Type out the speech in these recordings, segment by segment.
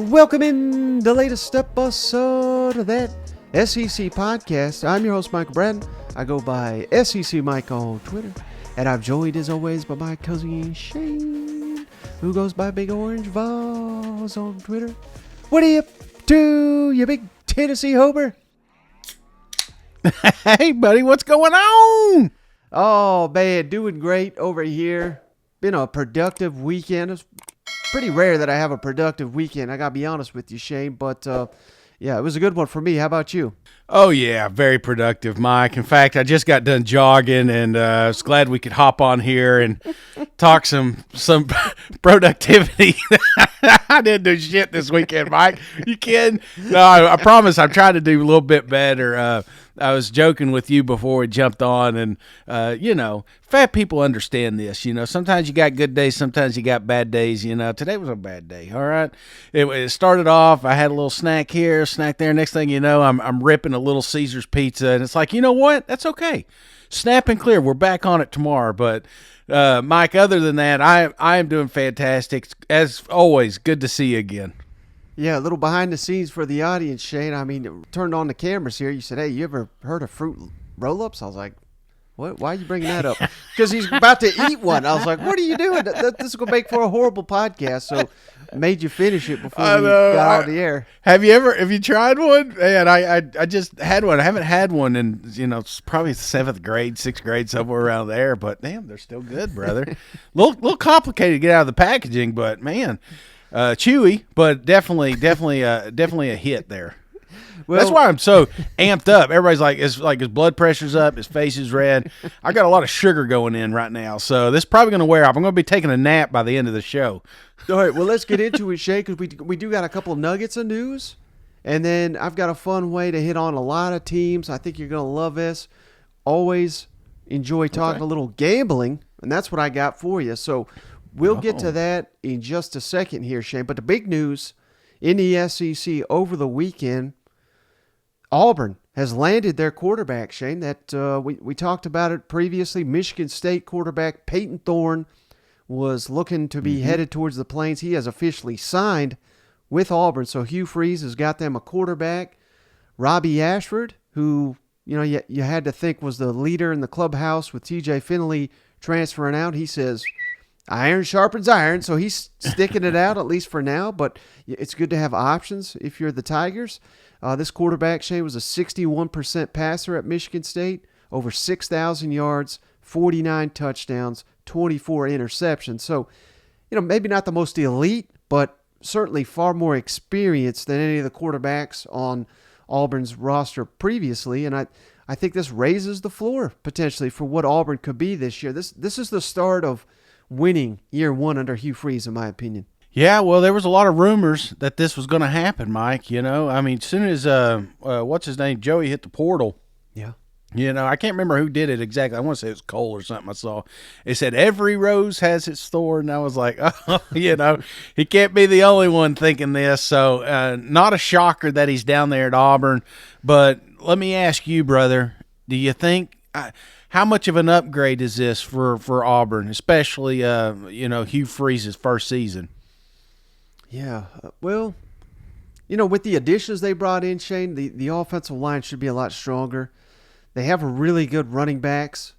Welcome in the latest episode of that SEC podcast. I'm your host, Michael Bratton. I go by SEC Mike on Twitter. And I'm joined, as always, by my cousin Shane, who goes by Big Orange Vols on Twitter. What are you up to, you big Tennessee Hober? Hey, buddy, what's going on? Oh, man, doing great over here. Been a productive weekend. It's pretty rare that I have a productive weekend, I got to be honest with you, Shane. But, yeah, it was a good one for me. How about you? Oh, yeah, very productive, Mike. In fact, I just got done jogging, and I was glad we could hop on here and talk some productivity. I didn't do shit this weekend, Mike. You kidding? No, I promise I'm trying to do a little bit better. I was joking with you before we jumped on, and, fat people understand this. Sometimes you got good days, sometimes you got bad days. Today was a bad day, all right? It started off, I had a little snack here, snack there. Next thing you know, I'm ripping a Little Caesars pizza, and it's like, you know what? That's okay. Snap and clear. We're back on it tomorrow. But, Mike, other than that, I am doing fantastic. As always, good to see you again. Yeah, a little behind the scenes for the audience, Shane. I mean, turned on the cameras here. You said, hey, you ever heard of fruit roll-ups? I was like, what? Why are you bringing that up? Because he's about to eat one. I was like, what are you doing? This is going to make for a horrible podcast. So made you finish it before we got on the air. Have you tried one? Man, I just had one. I haven't had one in, it's probably 7th grade, 6th grade, somewhere around there. But, damn, they're still good, brother. little complicated to get out of the packaging, but, man, chewy, but definitely a hit there. Well, that's why I'm so amped up. Everybody's like, it's like his blood pressure's up, his face is red. I got a lot of sugar going in right now, so this is probably going to wear off. I'm going to be taking a nap by the end of the show. All right, well, let's get into it, Shay, because we do got a couple of nuggets of news, and then I've got a fun way to hit on a lot of teams. I think you're going to love this. Always enjoy talking a little gambling, and that's what I got for you. So we'll get to that in just a second here, Shane. But the big news in the SEC over the weekend, Auburn has landed their quarterback, Shane. That we talked about it previously. Michigan State quarterback Peyton Thorne was looking to be headed towards the Plains. He has officially signed with Auburn. So Hugh Freeze has got them a quarterback. Robbie Ashford, who you had to think was the leader in the clubhouse with TJ Finley transferring out. He says, iron sharpens iron, so he's sticking it out, at least for now. But it's good to have options if you're the Tigers. This quarterback, Shane, was a 61% passer at Michigan State, over 6,000 yards, 49 touchdowns, 24 interceptions. So, maybe not the most elite, but certainly far more experienced than any of the quarterbacks on Auburn's roster previously. And I think this raises the floor potentially for what Auburn could be this year. This is the start of winning year one under Hugh Freeze, in my opinion. Yeah, well, there was a lot of rumors that this was going to happen, Mike. I mean, as soon as what's his name, Joey hit the portal. Yeah. I can't remember who did it exactly. I want to say it was Cole or something I saw. It said every rose has its thorn. And I was like, he can't be the only one thinking this. So not a shocker that he's down there at Auburn. But let me ask you, brother, do you think how much of an upgrade is this for Auburn, especially Hugh Freeze's first season? Yeah, well, with the additions they brought in, Shane, the offensive line should be a lot stronger. They have a really good running backs.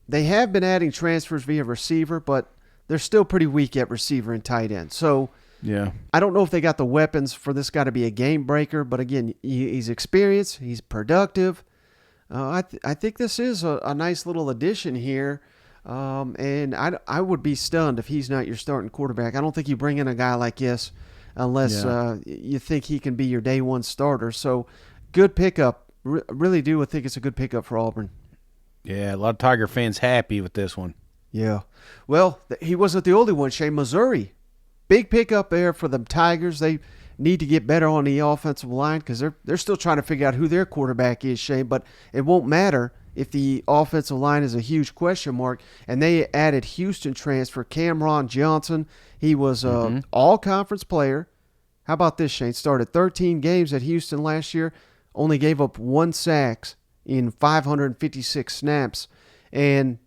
They have been adding transfers via receiver, but they're still pretty weak at receiver and tight end. So yeah, I don't know if they got the weapons for this guy to be a game breaker, but again, he's experienced, he's productive. I think this is a nice little addition here. And I would be stunned if he's not your starting quarterback. I don't think you bring in a guy like this unless you think he can be your day one starter. So good pickup. Really do think it's a good pickup for Auburn. Yeah, a lot of Tiger fans happy with this one. Yeah. Well, he wasn't the only one, Shane. Missouri, big pickup there for the Tigers. They need to get better on the offensive line because they're still trying to figure out who their quarterback is, Shane. But it won't matter if the offensive line is a huge question mark. And they added Houston transfer Cameron Johnson. He was an all-conference player. How about this, Shane? Started 13 games at Houston last year, only gave up 1 sack in 556 snaps. And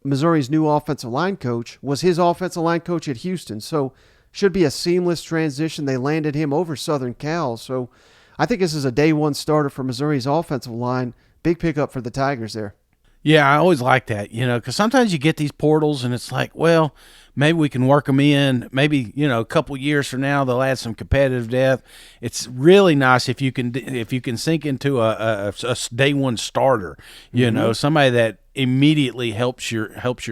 Missouri's new offensive line coach was his offensive line coach at Houston. So should be a seamless transition. They landed him over Southern Cal. So I think this is a day one starter for Missouri's offensive line. Big pickup for the Tigers there. Yeah, I always like that, because sometimes you get these portals and it's like, well, maybe we can work them in. Maybe, a couple years from now they'll add some competitive depth. It's really nice if you can sink into a day one starter, somebody that immediately helps your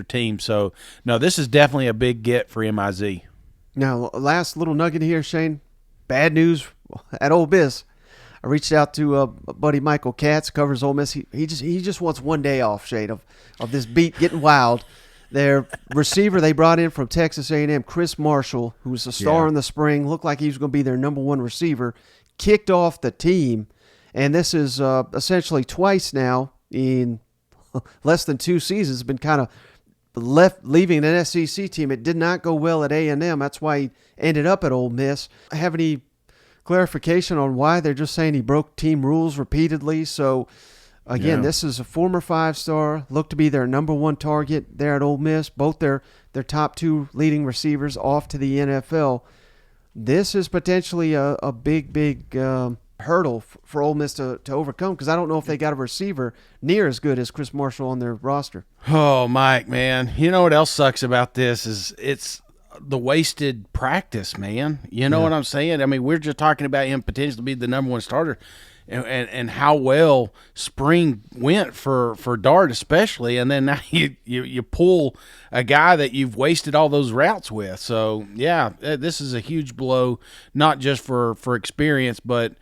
team. So, no, this is definitely a big get for MIZ. Now, last little nugget here, Shane. Bad news at Ole Miss. I reached out to buddy Michael Katz, covers Ole Miss. He just wants one day off, Shane, of this beat getting wild. Their receiver they brought in from Texas A&M, Chris Marshall, who was a star in the spring, looked like he was going to be their number one receiver, kicked off the team. And this is essentially twice now in less than 2 seasons, been kind of leaving an SEC team. It did not go well at A&M. That's why he ended up at Ole Miss. Have any clarification on why? They're just saying he broke team rules repeatedly. So, again, This is a former 5-star, looked to be their number one target there at Ole Miss. Both their top 2 leading receivers off to the NFL. This is potentially a big hurdle for Ole Miss to overcome, because I don't know if they got a receiver near as good as Chris Marshall on their roster. Oh, Mike, man. You know what else sucks about this is it's the wasted practice, man. You know what I'm saying? I mean, we're just talking about him potentially be the number one starter, and how well spring went for Dart especially, and then now you pull a guy that you've wasted all those routes with. So yeah, this is a huge blow, not just for experience, but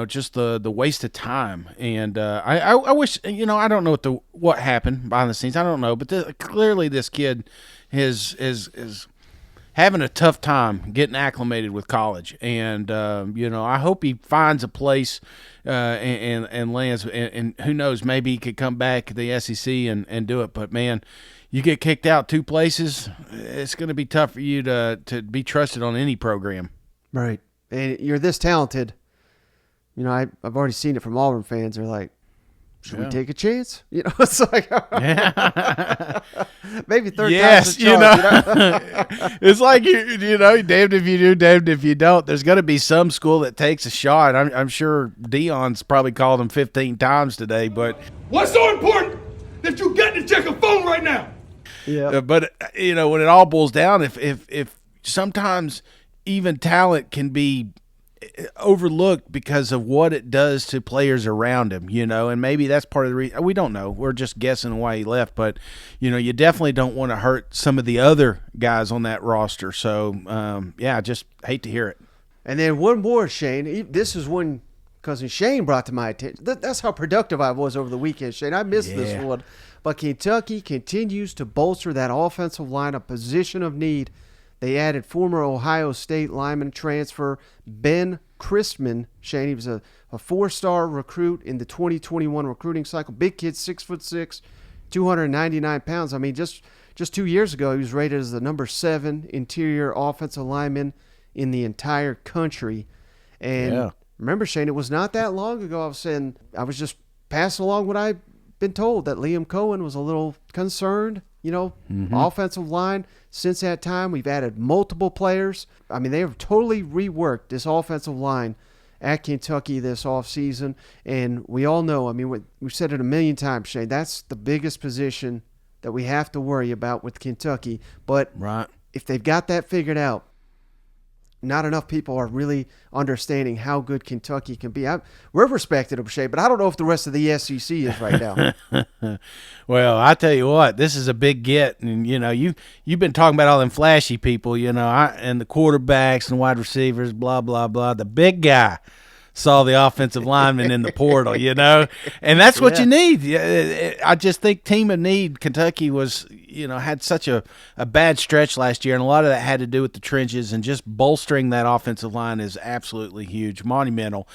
just the waste of time. And I wish, I don't know what happened behind the scenes. I don't know, but clearly this kid is having a tough time getting acclimated with college. And, I hope he finds a place and lands. And who knows, maybe he could come back to the SEC and do it. But, man, you get kicked out 2 places, it's going to be tough for you to be trusted on any program. Right. And you're this talented. I've already seen it from Auburn fans. They're like, should we take a chance? It's like, maybe third time's the charm. It's like, damned if you do, damned if you don't. There's going to be some school that takes a shot. I'm sure Dion's probably called him 15 times today, but what's so important that you get to check a phone right now? Yeah. But, when it all boils down, if sometimes even talent can be overlooked because of what it does to players around him, and maybe that's part of the reason. We don't know. We're just guessing why he left, but you definitely don't want to hurt some of the other guys on that roster. So I just hate to hear it. And then one more, Shane. This is one cousin Shane brought to my attention. That's how productive I was over the weekend, Shane. I missed this one, but Kentucky continues to bolster that offensive line, a position of need. They added former Ohio State lineman transfer Ben Christman. Shane, he was a 4-star recruit in the 2021 recruiting cycle. Big kid, 6'6", 299 pounds. I mean, just 2 years ago, he was rated as the number 7 interior offensive lineman in the entire country. And remember, Shane, it was not that long ago I was just passing along what I've been told, that Liam Cohen was a little concerned, offensive line. Since that time, we've added multiple players. I mean, they have totally reworked this offensive line at Kentucky this offseason. And we all know, I mean, we've said it a million times, Shane, that's the biggest position that we have to worry about with Kentucky. But if they've got that figured out, not enough people are really understanding how good Kentucky can be. We're respected them, Shea, but I don't know if the rest of the SEC is right now. Well, I tell you what, this is a big get, and you've been talking about all them flashy people, and the quarterbacks and wide receivers, blah blah blah. The big guy saw the offensive lineman in the portal, and that's what you need. I just think team of need. Kentucky was, had such a bad stretch last year, and a lot of that had to do with the trenches, and just bolstering that offensive line is absolutely huge, monumental.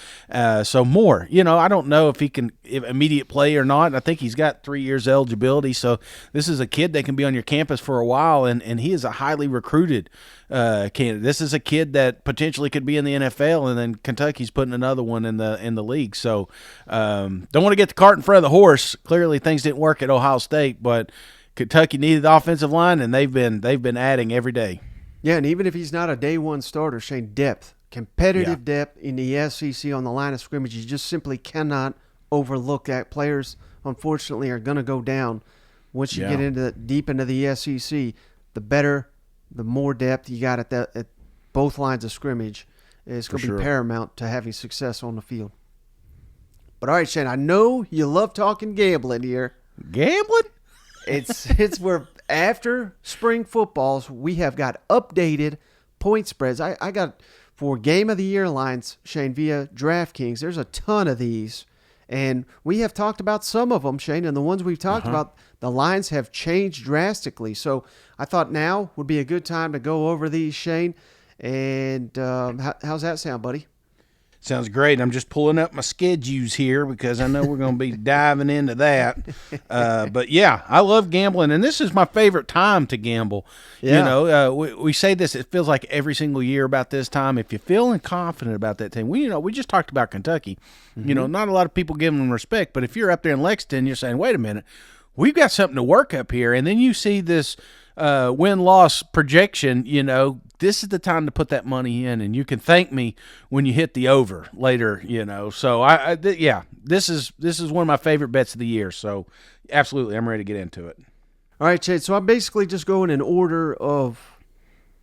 So more, I don't know if he can immediate play or not. I think he's got 3 years eligibility, so this is a kid that can be on your campus for a while, and he is a highly recruited candidate. This is a kid that potentially could be in the NFL, and then Kentucky's putting another one in the league. So don't want to get the cart in front of the horse. Clearly things didn't work at Ohio State, but Kentucky needed the offensive line, and they've been adding every day. Yeah, and even if he's not a day one starter, Shane, depth, competitive depth in the SEC on the line of scrimmage, you just simply cannot overlook that. Players, unfortunately, are going to go down once you get deep into the SEC. The more depth you got at both lines of scrimmage, it's going to be paramount to having success on the field. But all right, Shane, I know you love talking gambling here. Gambling? It's where after spring footballs, we have got updated point spreads. I got for Game of the Year lines, Shane, via DraftKings. There's a ton of these, and we have talked about some of them, Shane, and the ones we've talked about, the lines have changed drastically. So I thought now would be a good time to go over these, Shane. And how's that sound, buddy? Sounds great. I'm just pulling up my schedules here because I know we're going to be diving into that. But, yeah, I love gambling, and this is my favorite time to gamble. Yeah. We say this, it feels like every single year about this time. If you're feeling confident about that team, we just talked about Kentucky. Not a lot of people giving them respect, but if you're up there in Lexington, you're saying, wait a minute, we've got something to work up here. And then you see this win-loss projection, this is the time to put that money in, and you can thank me when you hit the over later, So, this is one of my favorite bets of the year. So, absolutely, I'm ready to get into it. All right, Chad. So, I'm basically just going in order of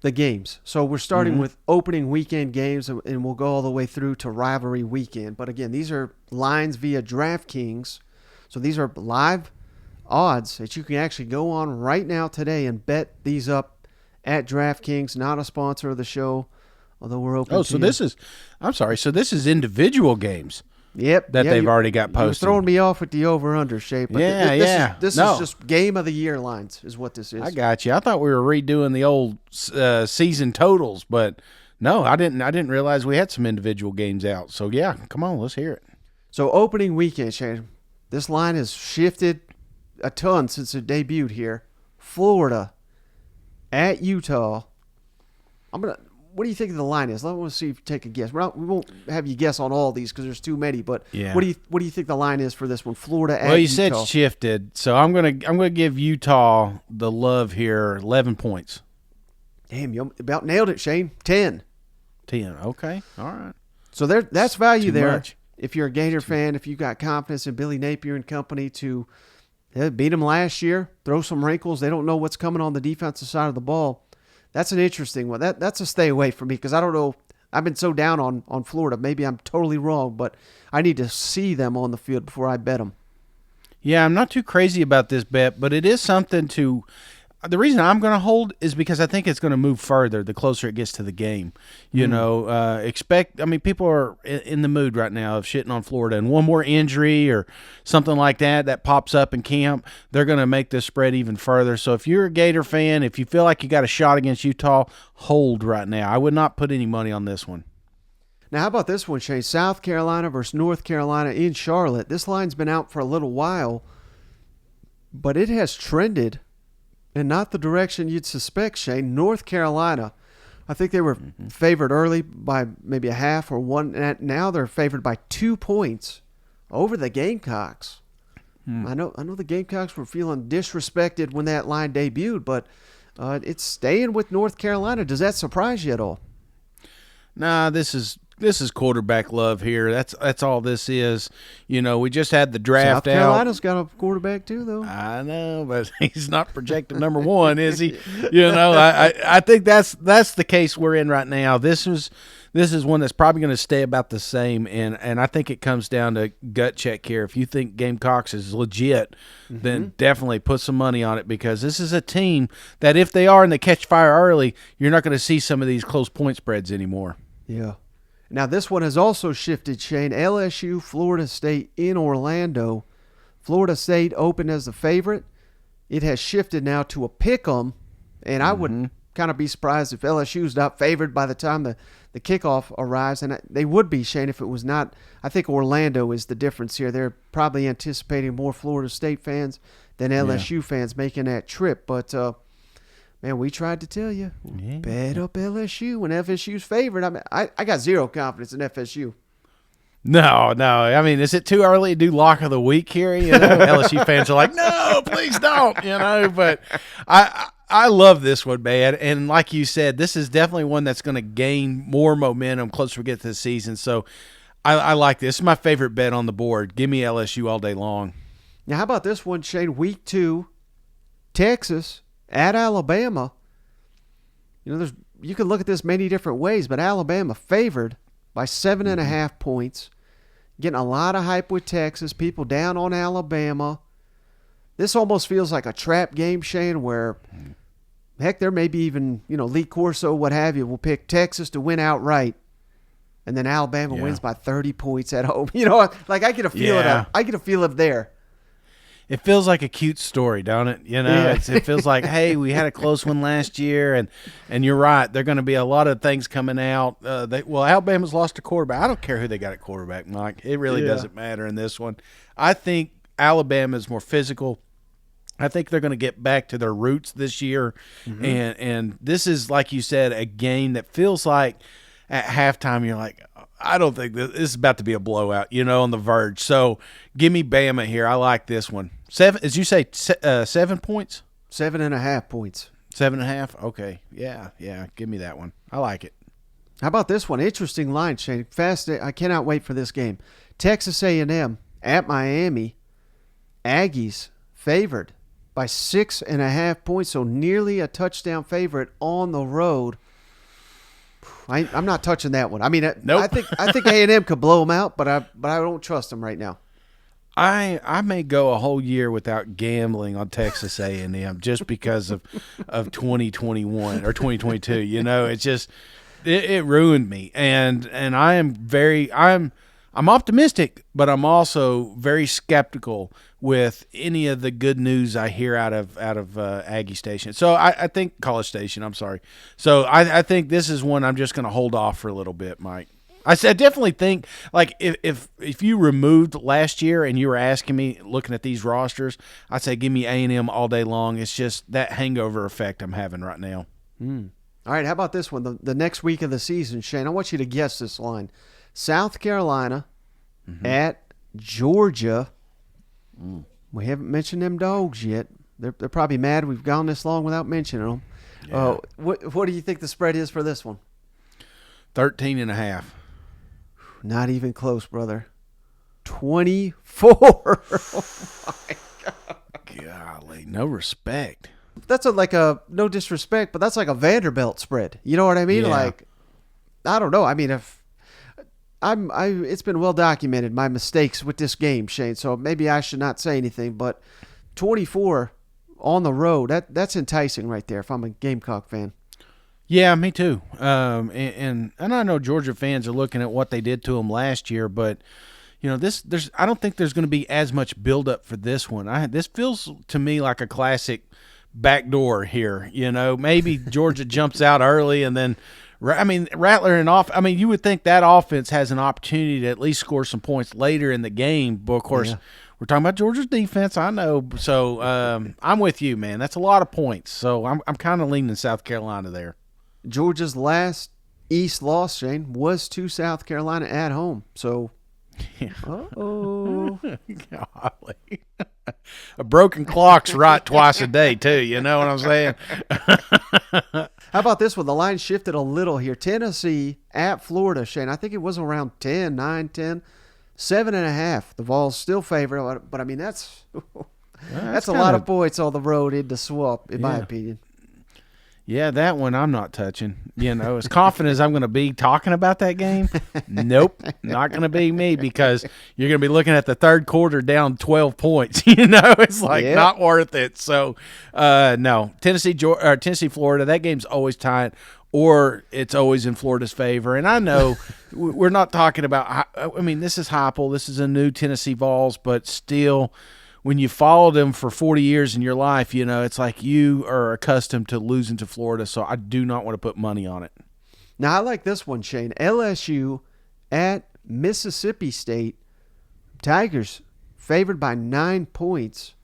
the games. So, we're starting with opening weekend games, and we'll go all the way through to rivalry weekend. But, again, these are lines via DraftKings. So, these are live odds that you can actually go on right now today and bet these up at DraftKings, not a sponsor of the show, although we're open. So this is individual games. Yep. That they've already got posted. You were throwing me off with the over-under shape. But this is just Game of the Year lines is what this is. I got you. I thought we were redoing the old season totals, but no, I didn't realize we had some individual games out. So, yeah, come on, let's hear it. So opening weekend, Shane, this line has shifted a ton since it debuted here. Florida at Utah. What do you think the line is? I want to see if you take a guess. We won't have you guess on all these because there's too many. But what do you think the line is for this one? Florida at Utah. Well, you said shifted, so I'm gonna give Utah the love here. 11 points. Damn, you about nailed it, Shane. 10. 10. Okay. All right. So that's value there. Much. If you're a Gator fan, if you got confidence in Billy Napier and company to beat them last year, throw some wrinkles. They don't know what's coming on the defensive side of the ball. That's an interesting one. That's a stay away from me because I don't know. I've been so down on Florida. Maybe I'm totally wrong, but I need to see them on the field before I bet them. Yeah, I'm not too crazy about this bet, but it is something to – the reason I'm going to hold is because I think it's going to move further the closer it gets to the game. People are in the mood right now of shitting on Florida, and one more injury or something like that pops up in camp, they're going to make this spread even further. So if you're a Gator fan, if you feel like you got a shot against Utah, hold right now. I would not put any money on this one. Now, how about this one, Shane? South Carolina versus North Carolina in Charlotte. This line's been out for a little while, but it has trended and not the direction you'd suspect, Shane. North Carolina, I think they were favored early by maybe a half or one. And now they're favored by 2 points over the Gamecocks. I know the Gamecocks were feeling disrespected when that line debuted, but it's staying with North Carolina. Does that surprise you at all? Nah, this is quarterback love here. That's all this is. We just had the draft out. South Carolina's got a quarterback too, though. I know, but he's not projected number one, is he? I think that's the case we're in right now. This is one that's probably going to stay about the same, and I think it comes down to gut check here. If you think Gamecocks is legit, then definitely put some money on it because this is a team that if they are and they catch fire early, you're not going to see some of these close point spreads anymore. Yeah. Now, this one has also shifted, Shane. LSU, Florida State in Orlando. Florida State opened as the favorite. it has shifted now to a pick 'em, and I would kind of be surprised if LSU's not favored by the time the kickoff arrives, and they would be, Shane, if it was not. I think Orlando is the difference here. They're probably anticipating more Florida State fans than LSU fans making that trip, but man, we tried to tell you, bet up LSU when FSU's favored. I mean, I got zero confidence in FSU. No. I mean, is it too early to do lock of the week here? You know, LSU fans are like, no, please don't. You know, but I love this one, man. And like you said, this is definitely one that's going to gain more momentum closer we get to the season. So I like this. This is my favorite bet on the board. Give me LSU all day long. Now, how about this one, Shane? Week 2, Texas at Alabama. You know, you can look at this many different ways, but Alabama favored by 7.5 points. Getting a lot of hype with Texas. People down on Alabama. This almost feels like a trap game, Shane, where, heck, there may be even, Lee Corso, what have you, will pick Texas to win outright. And then Alabama wins by 30 points at home. Like I get a feel I get a feel of there. It feels like a cute story, don't it? It feels like, hey, we had a close one last year, and you're right. There are going to be a lot of things coming out. Alabama's lost a quarterback. I don't care who they got at quarterback, Mike. It really doesn't matter in this one. I think Alabama is more physical. I think they're going to get back to their roots this year, and this is, like you said, a game that feels like at halftime you're like, I don't think this is about to be a blowout, on the verge. So give me Bama here. I like this one. 7, as you say, 7 points? 7.5 points. 7.5? Okay. Yeah. Give me that one. I like it. How about this one? Interesting line, Shane. I cannot wait for this game. Texas A&M at Miami. Aggies favored by 6.5 points, so nearly a touchdown favorite on the road. I'm not touching that one. I mean, nope. I think A&M could blow them out, but I don't trust them right now. I may go a whole year without gambling on Texas A&M just because of 2021 or 2022. It's just it ruined me, and I'm optimistic, but I'm also very skeptical with any of the good news I hear out of Aggie Station. So I think College Station. I'm sorry. So I think this is one I'm just going to hold off for a little bit, Mike. I definitely think, like, if you removed last year and you were asking me, looking at these rosters, I'd say give me A&M all day long. It's just that hangover effect I'm having right now. All right, how about this one? The next week of the season, Shane, I want you to guess this line. South Carolina at Georgia. We haven't mentioned them dogs yet. They're probably mad we've gone this long without mentioning them. Yeah. What do you think the spread is for this one? 13.5. Not even close, brother. 24. Oh my God. Golly, no respect. That's no disrespect, but that's like a Vanderbilt spread. You know what I mean? Yeah. Like, I don't know. I mean, if it's been well documented, my mistakes with this game, Shane, so maybe I should not say anything, but 24 on the road, that's enticing right there if I'm a Gamecock fan. Yeah, me too. And I know Georgia fans are looking at what they did to them last year, but I don't think there's going to be as much buildup for this one. This feels to me like a classic backdoor here. Maybe Georgia jumps out early and then, Rattler and off. You would think that offense has an opportunity to at least score some points later in the game. But of course, we're talking about Georgia's defense. I know. So I'm with you, man. That's a lot of points. So I'm kind of leaning South Carolina there. Georgia's last East loss, Shane, was to South Carolina at home. So, golly. A broken clock's right twice a day, too. You know what I'm saying? How about this one? The line shifted a little here. Tennessee at Florida, Shane. I think it was around 10, 9, 10. 7.5. The Vols still favor, but that's a lot of points on the road in the swamp, in my opinion. Yeah, that one I'm not touching. As confident as I'm going to be talking about that game, nope, not going to be me, because you're going to be looking at the third quarter down 12 points. It's not worth it. So, no, Tennessee, Florida, that game's always tight, or it's always in Florida's favor. And I know we're not talking about. This is Heupel. This is a new Tennessee Vols, but still, when you followed them for 40 years in your life, it's like you are accustomed to losing to Florida, so I do not want to put money on it. Now, I like this one, Shane. LSU at Mississippi State. Tigers favored by 9 points.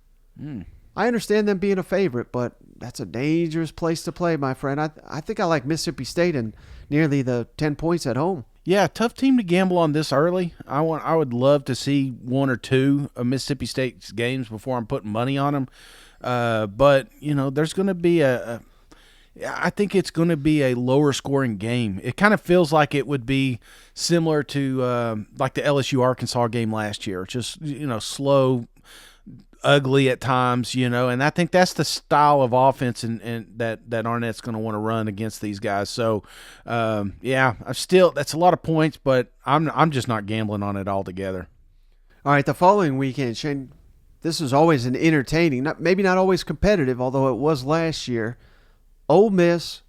I understand them being a favorite, but that's a dangerous place to play, my friend. I think I like Mississippi State and nearly the 10 points at home. Yeah, tough team to gamble on this early. I would love to see one or two of Mississippi State's games before I'm putting money on them. But there's going to be I think it's going to be a lower scoring game. It kind of feels like it would be similar to like the LSU Arkansas game last year. Just slow, ugly at times, and I think that's the style of offense and that Arnett's going to want to run against these guys. So, that's a lot of points, but I'm just not gambling on it altogether. All right, the following weekend, Shane, this is always an entertaining, maybe not always competitive, although it was last year. Ole Miss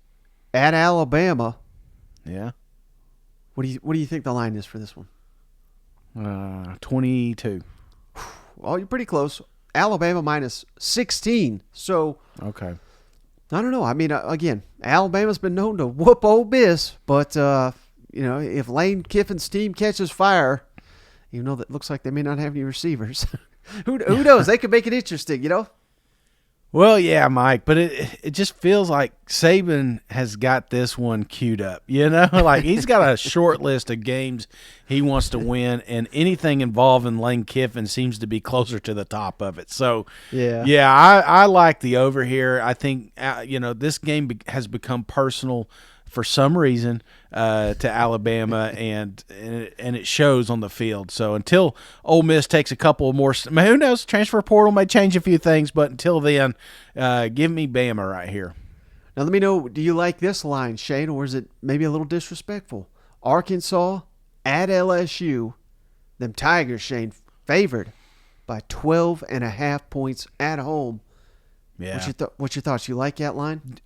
at Alabama. Yeah. What do you think the line is for this one? 22. Well, you're pretty close. Alabama minus 16. So, okay. I don't know. I mean, again, Alabama's been known to whoop Ole Miss, but if Lane Kiffin's team catches fire, that looks like they may not have any receivers. Who knows? They could make it interesting, Well, yeah, Mike, but it just feels like Saban has got this one queued up, Like he's got a short list of games he wants to win, and anything involving Lane Kiffin seems to be closer to the top of it. So, I like the over here. I think, this game has become personal for some reason to Alabama, and it shows on the field. So until Ole Miss takes a couple more, who knows? Transfer portal may change a few things, but until then, give me Bama right here. Now let me know. Do you like this line, Shane, or is it maybe a little disrespectful? Arkansas at LSU, them Tigers, Shane, favored by 12.5 points at home. Yeah. What's your thoughts? You like that line?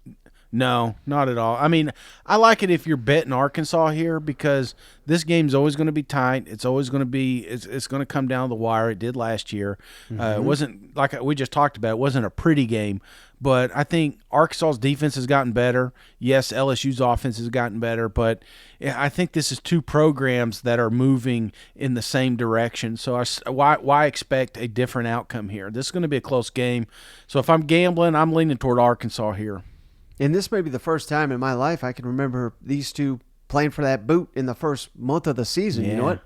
No, not at all. I mean, I like it if you're betting Arkansas here because this game's always going to be tight. It's always going to be it's going to come down the wire. It did last year. It wasn't like we just talked about. It wasn't a pretty game, but I think Arkansas's defense has gotten better. Yes, LSU's offense has gotten better, but I think this is two programs that are moving in the same direction. So why expect a different outcome here? This is going to be a close game. So if I'm gambling, I'm leaning toward Arkansas here. And this may be the first time in my life I can remember these two playing for that boot in the first month of the season. Yeah. You know what?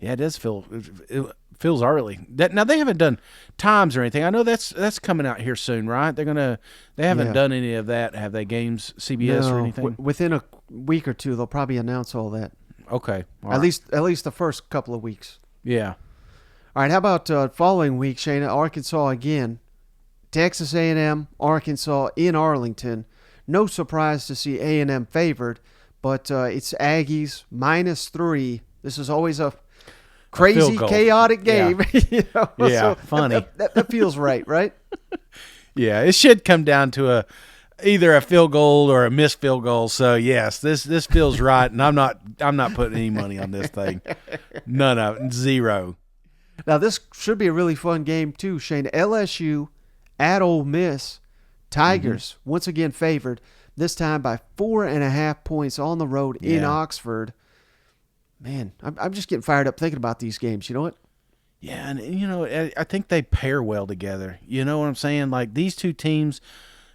Yeah, it feels early. Now they haven't done times or anything. I know that's coming out here soon, right? They haven't done any of that. Have they? Games, CBS or anything? Within a week or two, they'll probably announce all that. Okay, at least the first couple of weeks. Yeah. All right. How about following week, Shane? Arkansas again. Texas A&M, Arkansas in Arlington. No surprise to see A&M favored, but it's Aggies -3. This is always a crazy, chaotic game. Yeah, funny. That feels right? Yeah, it should come down to either a field goal or a missed field goal. So yes, this feels right, and I'm not putting any money on this thing. None of it, zero. Now this should be a really fun game too, Shane. LSU at Ole Miss, Tigers once again favored, this time by 4.5 points on the road in Oxford. Man, I'm just getting fired up thinking about these games. You know what? Yeah, and I think they pair well together. You know what I'm saying? Like these two teams,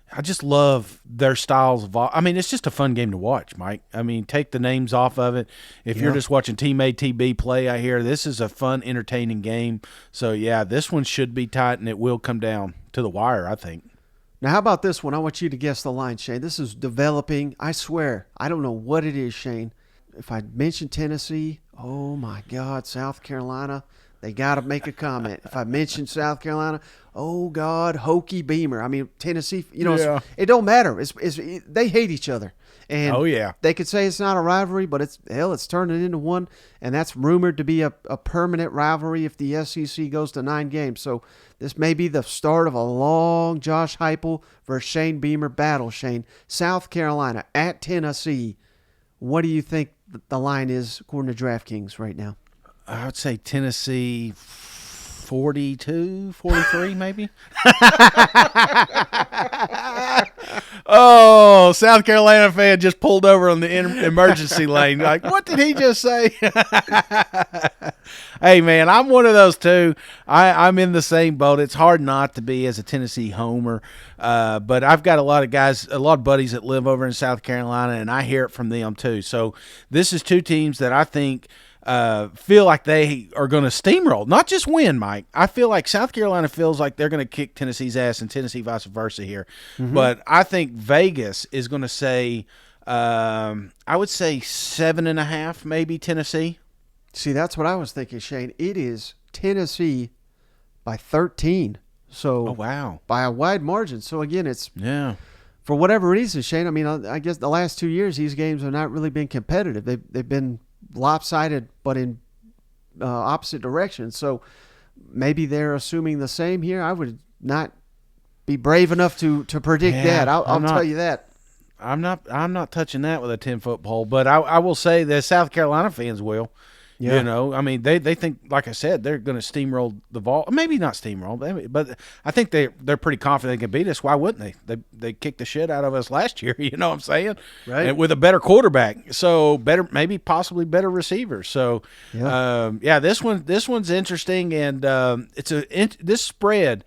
I just love their styles of. I mean, it's just a fun game to watch, Mike. I mean, take the names off of it. If you're just watching Team A, Team B play out here, this is a fun, entertaining game. So, yeah, this one should be tight, and it will come down to the wire, I think. Now, how about this one? I want you to guess the line, Shane. This is developing. I swear, I don't know what it is, Shane. If I mention Tennessee, oh, my God, South Carolina, they got to make a comment. If I mention South Carolina, oh, God, Hokie Beamer. I mean, Tennessee, it don't matter. They hate each other. And they could say it's not a rivalry, but it's turning into one, and that's rumored to be a permanent rivalry if the SEC goes to 9 games. So this may be the start of a long Josh Heupel versus Shane Beamer battle, Shane. South Carolina at Tennessee. What do you think the line is according to DraftKings right now? I would say Tennessee 42, 43 maybe. Oh, South Carolina fan just pulled over on the emergency lane. Like, what did he just say? Hey, man, I'm one of those too. I'm in the same boat. It's hard not to be as a Tennessee homer. But I've got a lot of buddies that live over in South Carolina, and I hear it from them too. So this is two teams that I think feel like they are going to steamroll, not just win, Mike. I feel like South Carolina feels like they're going to kick Tennessee's ass and Tennessee vice versa here. Mm-hmm. But I think Vegas is going to say, I would say 7.5, maybe Tennessee. See, that's what I was thinking, Shane. It is Tennessee by 13. So, oh, wow. By a wide margin. So, again, it's for whatever reason, Shane. I mean, I guess the last 2 years, these games have not really been competitive. They've been lopsided, but in opposite directions. So, maybe they're assuming the same here. I would not be brave enough to predict that. I'll tell you that. I'm not touching that with a 10-foot pole, but I will say the South Carolina fans will. Yeah. You know, I mean, they think, like I said, they're going to steamroll the Vol. Maybe not steamroll, but I think they're pretty confident they can beat us. Why wouldn't they? They kicked the shit out of us last year. You know what I'm saying? Right. And with a better quarterback, so possibly better receivers. So, this one's interesting, and this spread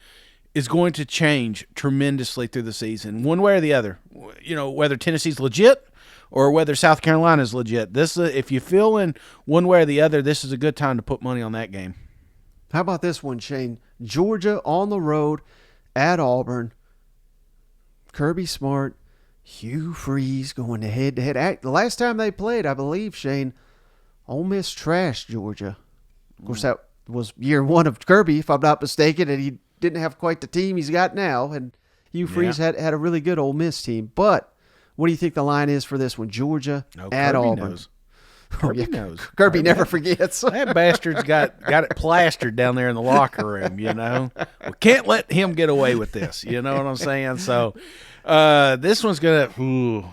is going to change tremendously through the season, one way or the other. You know, whether Tennessee's legit or whether South Carolina is legit. If you feel in one way or the other, this is a good time to put money on that game. How about this one, Shane? Georgia on the road at Auburn. Kirby Smart, Hugh Freeze going head-to-head. The last time they played, I believe, Shane, Ole Miss trashed Georgia. Of course, that was year one of Kirby, if I'm not mistaken, and he didn't have quite the team he's got now. And Hugh Freeze had a really good Ole Miss team. But what do you think the line is for this one? Georgia at Kirby Auburn. Knows. Kirby knows. Kirby never forgets. That bastard's got it plastered down there in the locker room, you know. We can't let him get away with this, you know what I'm saying? So this one's going to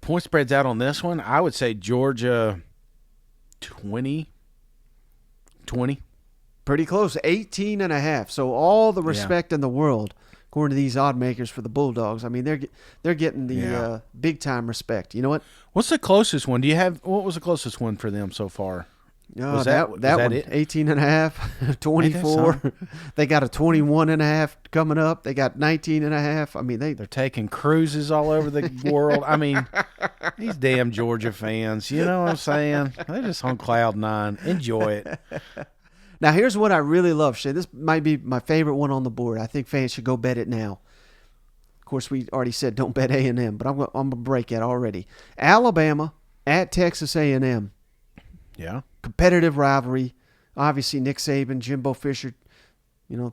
point spreads out on this one. I would say Georgia 20. Pretty close, 18.5. So all the respect in the world, according to these odd makers, for the Bulldogs. I mean, they're getting the big time respect. You know what? What's the closest one? What was the closest one for them so far? Was that one, 18.5, 24. They got a 21.5 coming up. They got 19.5. I mean, they're taking cruises all over the world. I mean, these damn Georgia fans. You know what I'm saying? They're just on cloud nine. Enjoy it. Now, here's what I really love, Shay. This might be my favorite one on the board. I think fans should go bet it now. Of course, we already said don't bet A&M, but I'm going to break it already. Alabama at Texas A&M. Yeah. Competitive rivalry. Obviously, Nick Saban, Jimbo Fisher,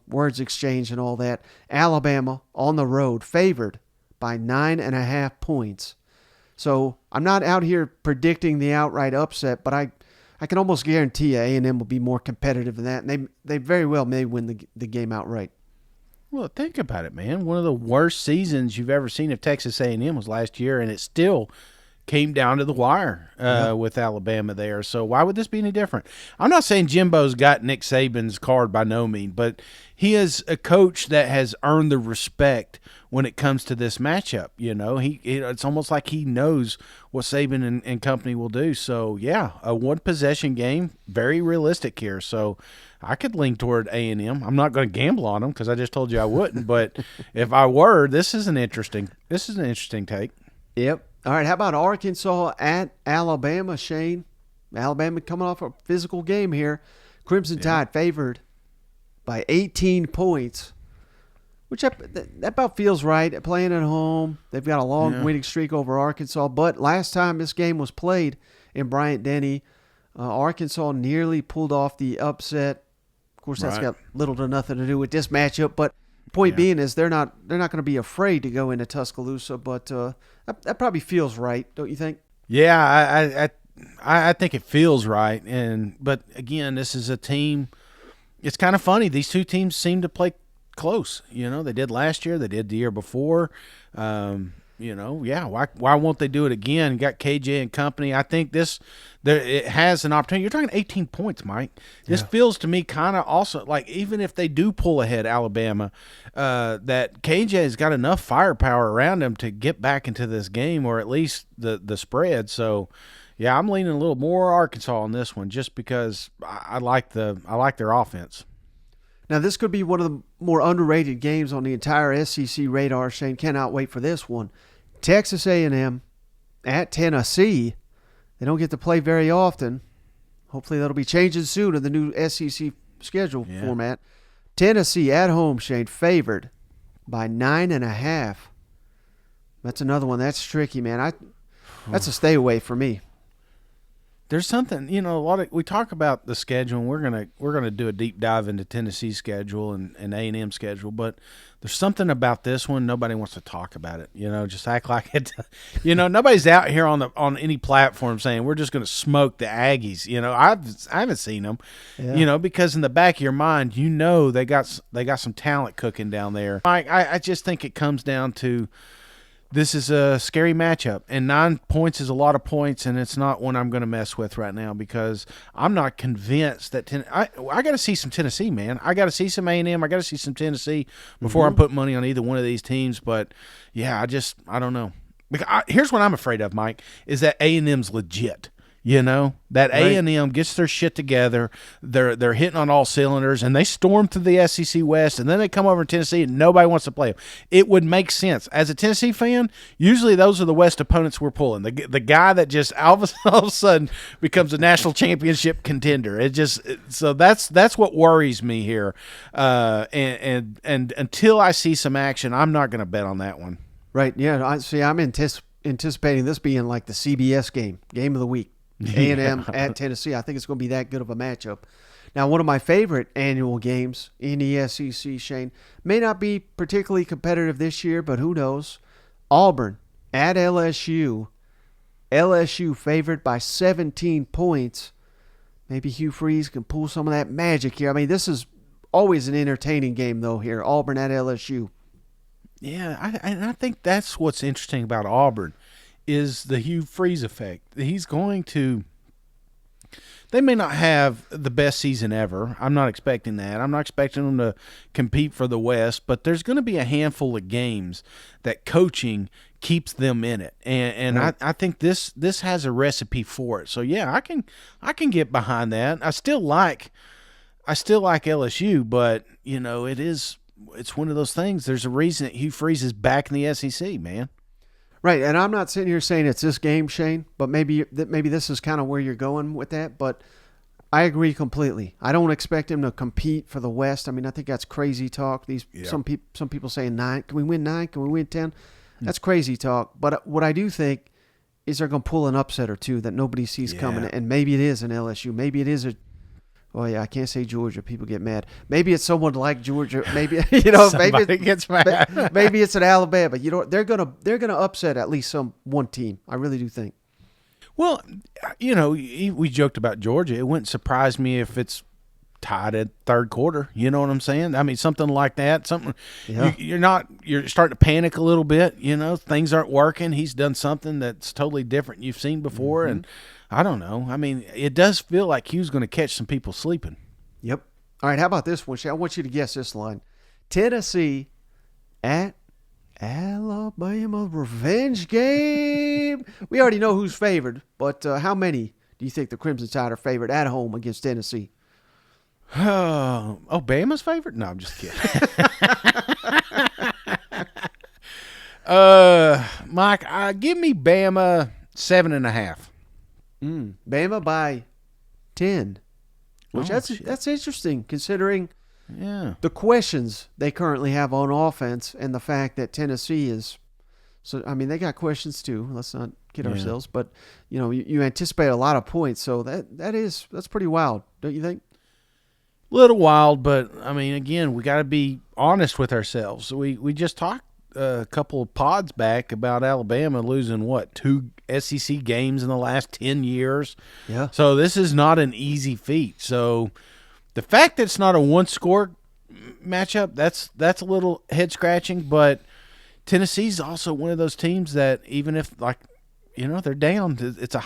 words exchanged and all that. Alabama on the road, favored by 9.5 points. So I'm not out here predicting the outright upset, but I can almost guarantee A&M will be more competitive than that, and they very well may win the game outright. Well, think about it, man. One of the worst seasons you've ever seen of Texas A&M was last year, and it still came down to the wire with Alabama there. So why would this be any different? I'm not saying Jimbo's got Nick Saban's card by no means, but he is a coach that has earned the respect when it comes to this matchup. It's almost like he knows what Saban and company will do. So, a one-possession game, very realistic here. So I could lean toward A&M. I'm not going to gamble on them because I just told you I wouldn't. But if I were, this is an interesting take. Yep. All right, how about Arkansas at Alabama, Shane? Alabama coming off a physical game here. Crimson Tide favored by 18 points, which that about feels right. Playing at home, they've got a long winning streak over Arkansas. But last time this game was played in Bryant-Denny, Arkansas nearly pulled off the upset. Of course, that's got little to nothing to do with this matchup, but point being is they're not going to be afraid to go into Tuscaloosa, but that probably feels right, don't you think? Yeah, I think it feels right, but again, this is a team. It's kind of funny. These two teams seem to play close. They did last year, they did the year before. why won't they do it again? You got KJ and company. I think it has an opportunity. You're talking 18 points, Mike. This feels to me kind of also like even if they do pull ahead Alabama, that KJ has got enough firepower around him to get back into this game or at least the spread. So, yeah, I'm leaning a little more Arkansas on this one just because I like their offense. Now, this could be one of the more underrated games on the entire SEC radar. Shane, cannot wait for this one. Texas A&M at Tennessee. They don't get to play very often. Hopefully that'll be changing soon in the new SEC schedule format. Tennessee at home, Shane, favored by 9.5. That's another one. That's tricky, man. That's a stay away for me. There's something, we talk about the schedule, and we're gonna do a deep dive into Tennessee's schedule and A&M schedule, but there's something about this one nobody wants to talk about it. Just act like it. Nobody's out here on any platform saying we're just gonna smoke the Aggies. I haven't seen them. Yeah. Because in the back of your mind, they got some talent cooking down there. I just think it comes down to. This is a scary matchup, and 9 points is a lot of points, and it's not one I'm going to mess with right now because I'm not convinced that I got to see some Tennessee, man. I got to see some A&M. I got to see some Tennessee before I'm putting money on either one of these teams. But, yeah, I don't know. Here's what I'm afraid of, Mike, is that A&M's legit. That A&M gets their shit together. They're hitting on all cylinders, and they storm through the SEC West, and then they come over to Tennessee, and nobody wants to play them. It would make sense. As a Tennessee fan, usually those are the West opponents we're pulling. The guy that just all of a sudden becomes a national championship contender. So that's what worries me here. And until I see some action, I'm not going to bet on that one. Right, yeah. I'm anticipating this being like the CBS game of the week. A&M at Tennessee. I think it's going to be that good of a matchup. Now, one of my favorite annual games in the SEC, Shane, may not be particularly competitive this year, but who knows? Auburn at LSU. LSU favored by 17 points. Maybe Hugh Freeze can pull some of that magic here. I mean, this is always an entertaining game, though, here. Auburn at LSU. Yeah, I think that's what's interesting about Auburn. Is the Hugh Freeze effect. He's going to – they may not have the best season ever. I'm not expecting that. I'm not expecting them to compete for the West, but there's going to be a handful of games that coaching keeps them in it. And right. I think this has a recipe for it. So, yeah, I can get behind that. I still like LSU, but, it's one of those things. There's a reason that Hugh Freeze is back in the SEC, man. Right, and I'm not sitting here saying it's this game, Shane, but maybe this is kind of where you're going with that, but I agree completely. I don't expect him to compete for the West. I mean, I think that's crazy talk. Some people saying 9. Can we win 9? Can we win 10? That's crazy talk. But what I do think is they're going to pull an upset or two that nobody sees coming, and maybe it is an LSU. Maybe it is I can't say Georgia. People get mad. Maybe it's someone like Georgia. Maybe Somebody gets mad. Maybe it's an Alabama. They're gonna upset at least one team. I really do think. Well, we joked about Georgia. It wouldn't surprise me if it's tied at third quarter. You know what I'm saying? I mean, something like that. Something you're starting to panic a little bit. Things aren't working. He's done something that's totally different you've seen before, and I don't know. I mean, it does feel like he was going to catch some people sleeping. Yep. All right, how about this one, Shay? I want you to guess this line. Tennessee at Alabama, revenge game. We already know who's favored, but how many do you think the Crimson Tide are favored at home against Tennessee? Bama's favorite? No, I'm just kidding. Mike, give me Bama 7.5. Bama by 10, which that's interesting considering the questions they currently have on offense and the fact that Tennessee is. So I mean, they got questions too. Let's not kid ourselves, but you anticipate a lot of points, so that's pretty wild, don't you think? Little wild, but I mean, again, we got to be honest with ourselves. We just talked a couple of pods back about Alabama losing 2 SEC games in the last 10 years. Yeah. So this is not an easy feat. So the fact that it's not a one-score matchup, that's a little head scratching. But Tennessee's also one of those teams that even if, like, they're down, it's a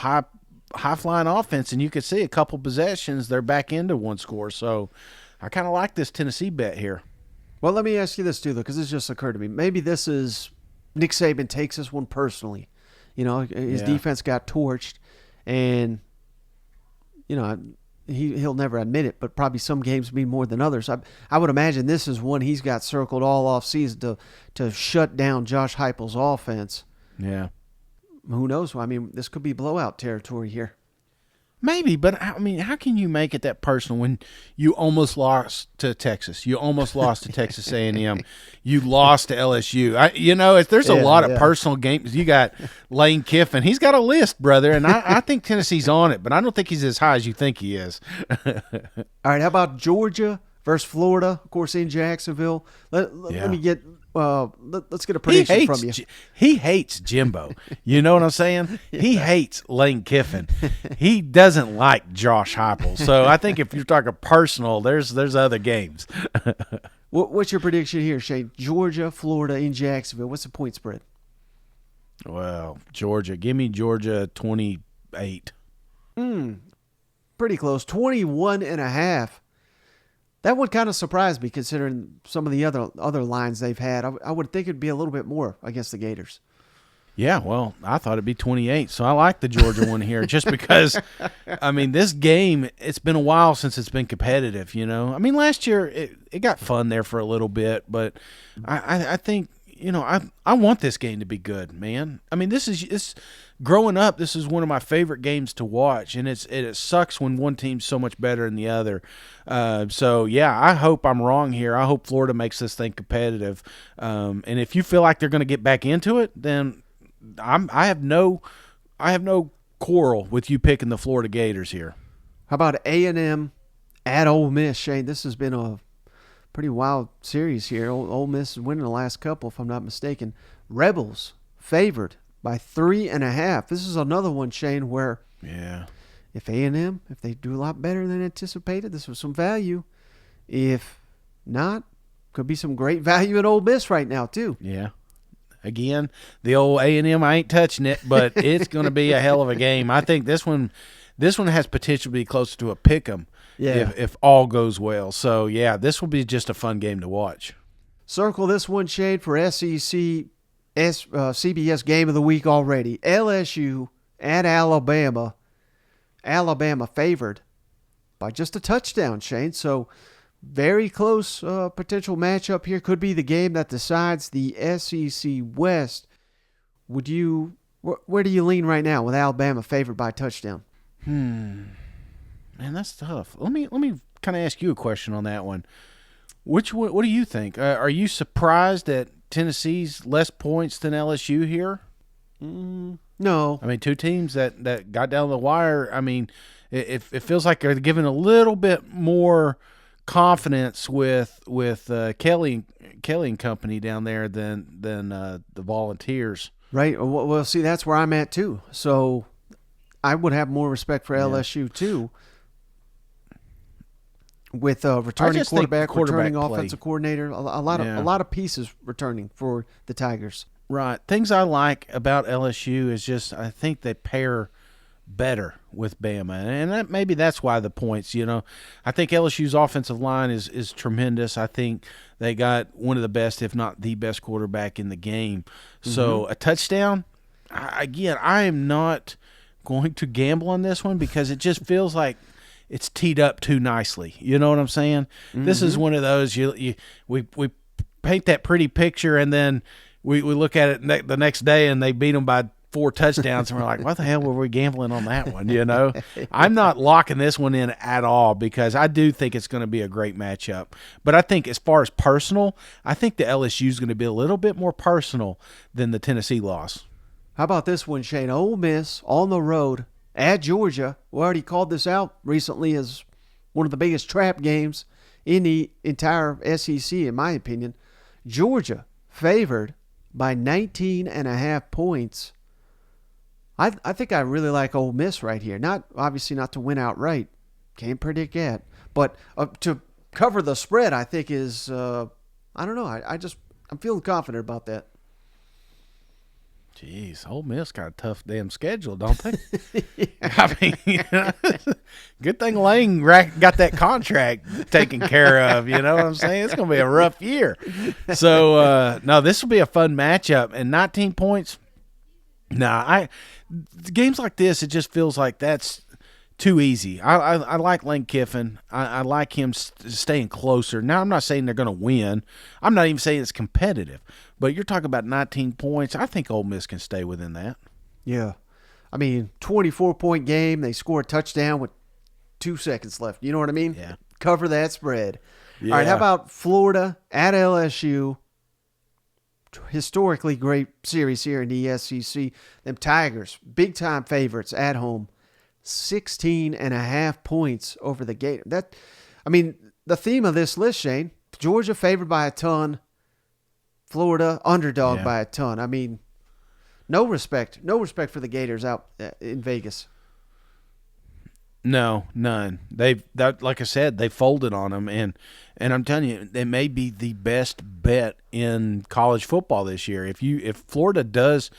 high-flying offense, and you could see a couple possessions, they're back into one score. So I kind of like this Tennessee bet here. Well, let me ask you this, too, though, because this just occurred to me. Maybe this is Nick Saban takes this one personally. His defense got torched, and, he'll never admit it, but probably some games mean more than others. I would imagine this is one he's got circled all off season to shut down Josh Heupel's offense. Yeah. Who knows? I mean, this could be blowout territory here. Maybe, but I mean, how can you make it that personal when you almost lost to Texas? You almost lost to Texas A&M. You lost to LSU. There's a lot of personal games. You got Lane Kiffin. He's got a list, brother, and I think Tennessee's on it, but I don't think he's as high as you think he is. All right, how about Georgia versus Florida? Of course, in Jacksonville. Let me get. Let's get a prediction from you. He hates Jimbo. You know what I'm saying? He hates Lane Kiffin. He doesn't like Josh Heupel. So I think if you're talking personal, there's other games. What's your prediction here, Shane? Georgia, Florida, in Jacksonville. What's the point spread? Well, Georgia. Give me Georgia 28. Pretty close. 21.5. That would kind of surprise me considering some of the other lines they've had. I would think it'd be a little bit more against the Gators. Yeah, well, I thought it'd be 28, so I like the Georgia one here just because, I mean, this game, it's been a while since it's been competitive, I mean, last year it got fun there for a little bit, but I think, I want this game to be good, man. I mean, it's growing up, this is one of my favorite games to watch, and it sucks when one team's so much better than the other. So, yeah, I hope I'm wrong here. I hope Florida makes this thing competitive. And if you feel like they're going to get back into it, then I have no quarrel with you picking the Florida Gators here. How about A&M at Ole Miss, Shane? This has been a pretty wild series here. Ole Miss is winning the last couple, if I'm not mistaken. Rebels favored by 3.5. This is another one, Shane, where if A&M, if they do a lot better than anticipated, this was some value. If not, could be some great value at Ole Miss right now too. Yeah. Again, the old A&M, I ain't touching it, but it's going to be a hell of a game. I think this one has potential to be closer to a pick 'em if all goes well. So, yeah, this will be just a fun game to watch. Circle this one, Shade, for SEC CBS Game of the Week already. LSU at Alabama. Alabama favored by just a touchdown, Shane. So, very close potential matchup here. Could be the game that decides the SEC West. Where do you lean right now with Alabama favored by a touchdown? Man, that's tough. Let me kind of ask you a question on that one. What do you think? Are you surprised at Tennessee's less points than LSU here? No. I mean, two teams that got down the wire. I mean, it feels like they're giving a little bit more confidence with Kelly and company down there than the Volunteers. Right. Well, see, that's where I'm at too. So I would have more respect for LSU too. With returning quarterback, returning offensive coordinator, a lot of pieces returning for the Tigers. Right. Things I like about LSU is just I think they pair better with Bama, and maybe that's why the points. I think LSU's offensive line is tremendous. I think they got one of the best, if not the best, quarterback in the game. So a touchdown. I am not going to gamble on this one because it just feels like it's teed up too nicely. You know what I'm saying? This is one of those we paint that pretty picture, and then we look at it the next day, and they beat them by 4 touchdowns, and we're like, what the hell were we gambling on that one? I'm not locking this one in at all because I do think it's going to be a great matchup. But I think as far as personal, I think the LSU is going to be a little bit more personal than the Tennessee loss. How about this one, Shane? Ole Miss on the road at Georgia. We already called this out recently as one of the biggest trap games in the entire SEC, in my opinion. Georgia favored by 19.5 points. I think I really like Ole Miss right here. Obviously not to win outright. Can't predict yet. But to cover the spread, I think is, I don't know. I'm feeling confident about that. Jeez, Ole Miss got a tough damn schedule, don't they? I mean, good thing Lane got that contract taken care of. You know what I'm saying? It's going to be a rough year. So, no, this will be a fun matchup. And 19 points, games like this, it just feels like that's too easy. I like Lane Kiffin. I like him staying closer. Now, I'm not saying they're going to win. I'm not even saying it's competitive. But you're talking about 19 points. I think Ole Miss can stay within that. Yeah. I mean, 24-point game. They score a touchdown with 2 seconds left. You know what I mean? Yeah. Cover that spread. Yeah. All right, how about Florida at LSU? Historically great series here in the SEC. Them Tigers, big-time favorites at home. 16.5 points over the Gators. The theme of this list, Shane, Georgia favored by a ton. Florida underdog by a ton. I mean, no respect for the Gators out in Vegas. No, none. Like I said, they folded on them, and I'm telling you, they may be the best bet in college football this year. If Florida does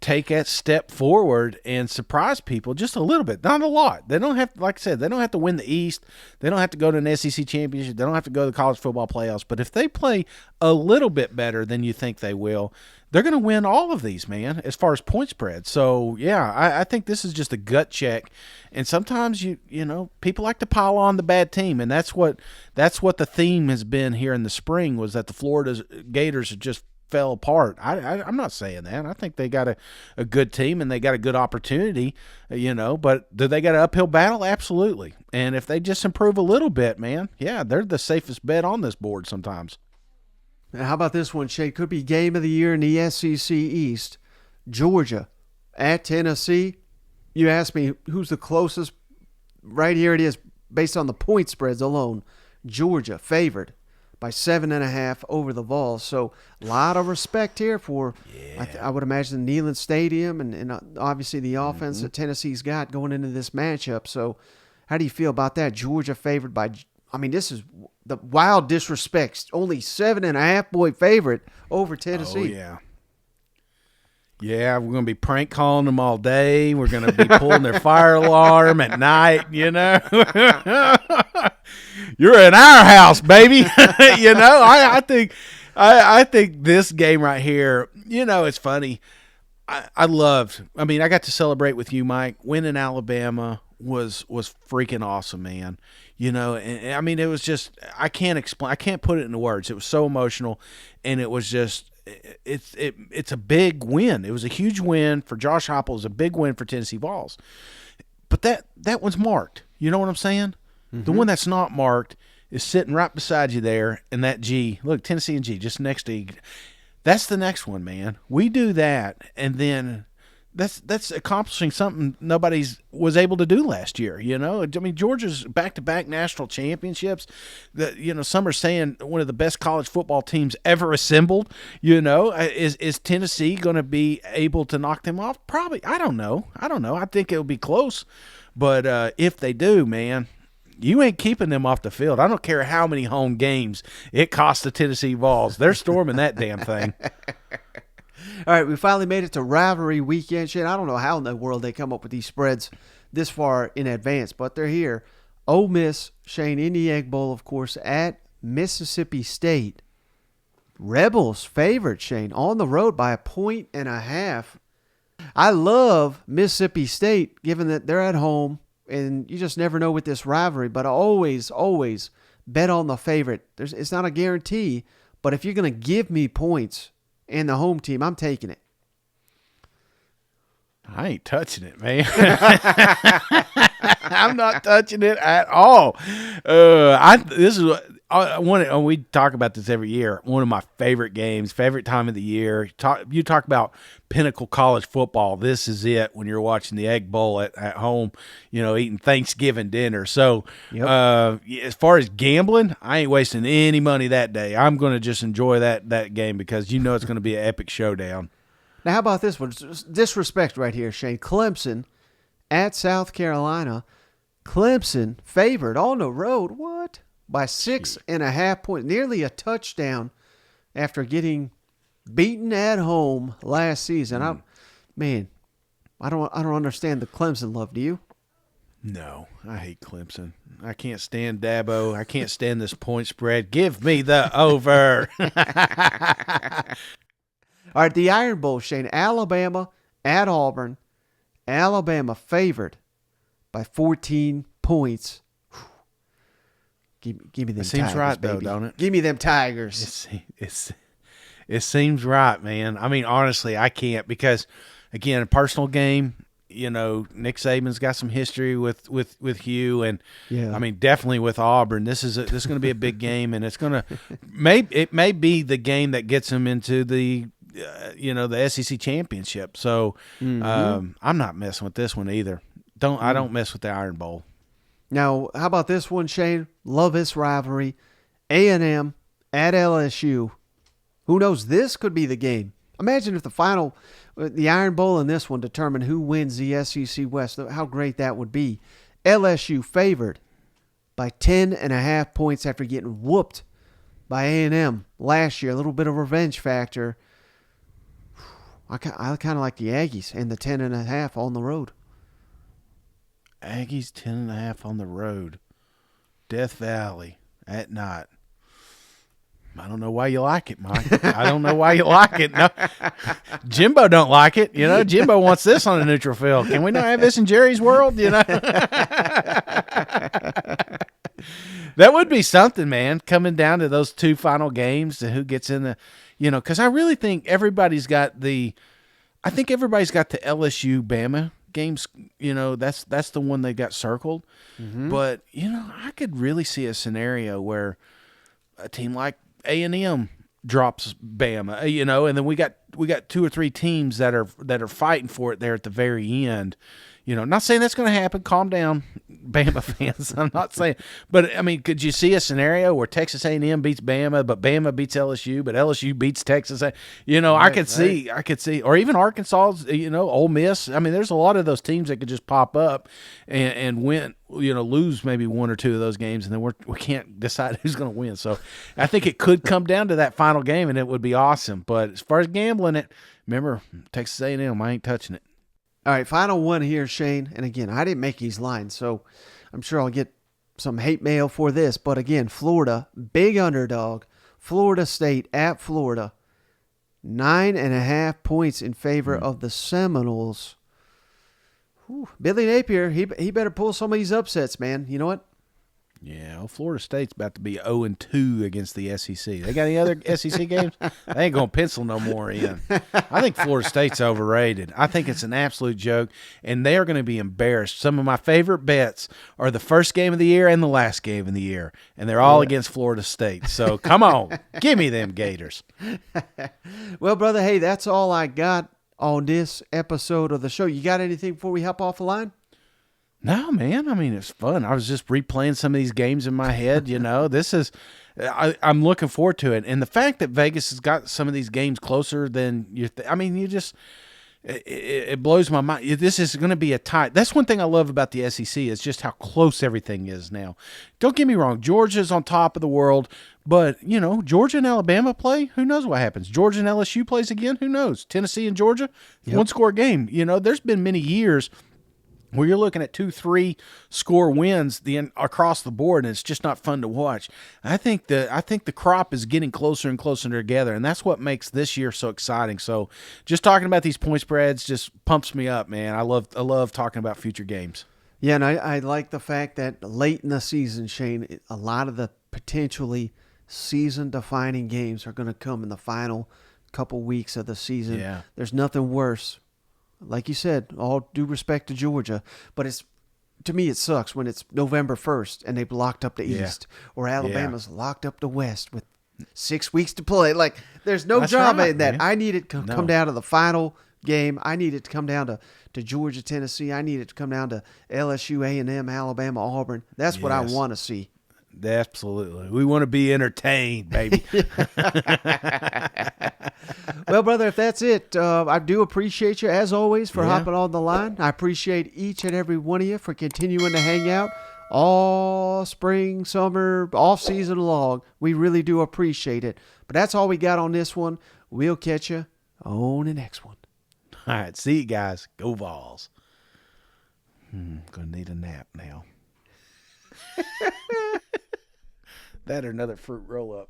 take that step forward and surprise people just a little bit, not a lot. They don't have, like I said, they don't have to win the East. They don't have to go to an SEC championship. They don't have to go to the college football playoffs. But if they play a little bit better than you think they will, they're going to win all of these, man, as far as point spread. So, yeah, I think this is just a gut check. And sometimes, you know, people like to pile on the bad team, and that's what the theme has been here in the spring, was that the Florida Gators are just fell apart. I'm not saying that. I think they got a good team and they got a good opportunity, you know, but do they got an uphill battle? Absolutely. And if they just improve a little bit, man, yeah, they're the safest bet on this board sometimes. Now, how about this one, Shane? Could be game of the year in the SEC East. Georgia at Tennessee. You asked me who's the closest. Right here it is, based on the point spreads alone. Georgia favored by 7.5 over the Vols. So a lot of respect here for, I would imagine, Neyland Stadium and obviously the offense that Tennessee's got going into this matchup. So how do you feel about that? Georgia favored by, this is the wild disrespect. Only 7.5 point favorite over Tennessee. Oh, yeah. Yeah, we're going to be prank calling them all day. We're going to be pulling their fire alarm at night, you know. You're in our house, baby. You know, I think this game right here, you know, it's funny. I got to celebrate with you, Mike. Winning Alabama was freaking awesome, man. You know, and it was just, I can't explain. I can't put it into words. It was so emotional, and it was just, it's a big win. It was a huge win for Josh Heupel. It was a big win for Tennessee Vols. But that one's marked. You know what I'm saying? The one that's not marked is sitting right beside you there, and that G. Look, Tennessee and G, just next to you. That's the next one, man. We do that, and then that's accomplishing something nobody was able to do last year. You know, Georgia's back-to-back national championships. Some are saying one of the best college football teams ever assembled. You know, is Tennessee going to be able to knock them off? Probably. I don't know. I think it'll be close, but if they do, man, you ain't keeping them off the field. I don't care how many home games it costs the Tennessee Vols. They're storming that damn thing. All right, we finally made it to rivalry weekend. Shane, I don't know how in the world they come up with these spreads this far in advance, but they're here. Ole Miss, Shane, in the Egg Bowl, of course, at Mississippi State. Rebels favored, Shane, on the road by 1.5 points. I love Mississippi State, given that they're at home, and you just never know with this rivalry, but I always bet on the favorite. It's not a guarantee, but if you're going to give me points and the home team, I'm taking it. I ain't touching it, man. I'm not touching it at all. We talk about this every year. One of my favorite games, favorite time of the year. You talk about pinnacle college football. This is it when you're watching the Egg Bowl at home, you know, eating Thanksgiving dinner. So as far as gambling, I ain't wasting any money that day. I'm going to just enjoy that game because you know it's going to be an epic showdown. Now, how about this one? Disrespect right here, Shane. Clemson at South Carolina. Clemson favored on the road. What? By 6.5 points. Nearly a touchdown after getting beaten at home last season. I don't understand the Clemson love. Do you? No, I hate Clemson. I can't stand Dabo. I can't stand this point spread. Give me the over. All right, the Iron Bowl, Shane. Alabama at Auburn. Alabama favored by 14 points. Give me them. It seems Tigers, right, baby. though, don't it? Give me them Tigers. It seems right, man. I mean, honestly, I can't because, again, a personal game. You know, Nick Saban's got some history with Hugh, and Yeah. I mean, definitely with Auburn. This is going to be a big game, and it's going to it may be the game that gets him into the the SEC championship. So I'm not messing with this one either. I don't mess with the Iron Bowl. Now, how about this one, Shane? Love this rivalry. A&M at LSU. Who knows? This could be the game. Imagine if the Iron Bowl and this one determine who wins the SEC West. How great that would be. LSU favored by 10.5 points after getting whooped by A&M last year. A little bit of revenge factor. I kind of like the Aggies and the 10.5 on the road. Aggies 10.5 on the road. Death Valley at night. I don't know why you like it, Mike. I don't know why you like it. No, Jimbo don't like it. You know, Jimbo wants this on a neutral field. Can we not have this in Jerry's world? You know, that would be something, man. Coming down to those two final games, to who gets in the, because I really think everybody's got the LSU Bama games. That's the one they got circled. Mm-hmm. But I could really see a scenario where a team like A&M drops Bama, and then we got two or three teams that are fighting for it there at the very end. Not saying that's going to happen. Calm down, Bama fans. I'm not saying, but I mean, could you see a scenario where Texas A&M beats Bama, but Bama beats LSU, but LSU beats Texas? I could see, or even Arkansas's, Ole Miss. I mean, there's a lot of those teams that could just pop up and win. Lose maybe one or two of those games, and then we can't decide who's going to win. So I think it could come down to that final game, and it would be awesome. But as far as gambling it, remember, Texas A&M, I ain't touching it. All right, final one here, Shane. And again, I didn't make these lines, so I'm sure I'll get some hate mail for this. But again, Florida, big underdog. Florida State at Florida. 9.5 points in favor of the Seminoles. Whew. Billy Napier, he better pull some of these upsets, man. You know what? Yeah, well, Florida State's about to be 0-2 against the SEC. They got any other SEC games? They ain't going to pencil no more in. I think Florida State's overrated. I think it's an absolute joke, and they are going to be embarrassed. Some of my favorite bets are the first game of the year and the last game of the year, and they're all against Florida State. So come on, give me them Gators. Well, brother, hey, that's all I got on this episode of the show. You got anything before we hop off the line? No, man. I mean, it's fun. I was just replaying some of these games in my head. This is, I'm looking forward to it. And the fact that Vegas has got some of these games closer than it blows my mind. This is going to be a tight. That's one thing I love about the SEC is just how close everything is now. Don't get me wrong. Georgia's on top of the world, but Georgia and Alabama play. Who knows what happens? Georgia and LSU plays again. Who knows? Tennessee and Georgia, one score game. There's been many years where you're looking at 2-3 score wins across the board, and it's just not fun to watch. I think the crop is getting closer and closer together, and that's what makes this year so exciting. So, just talking about these point spreads just pumps me up, man. I love talking about future games. Yeah, and I like the fact that late in the season, Shane, a lot of the potentially season-defining games are going to come in the final couple weeks of the season. Yeah. There's nothing worse. Like you said, all due respect to Georgia, but to me it sucks when it's November 1st and they've locked up the East, or Alabama's locked up the West with 6 weeks to play. Like, there's no drama in that. Man. I need it to come down to the final game. I need it to come down to Georgia, Tennessee. I need it to come down to LSU, A&M, Alabama, Auburn. That's what I want to see. Absolutely. We want to be entertained, baby. Well, brother, if that's it, I do appreciate you, as always, for hopping on the line. I appreciate each and every one of you for continuing to hang out all spring, summer, off-season long. We really do appreciate it. But that's all we got on this one. We'll catch you on the next one. All right. See you guys. Go Vols. Gonna need a nap now. That or another fruit roll up.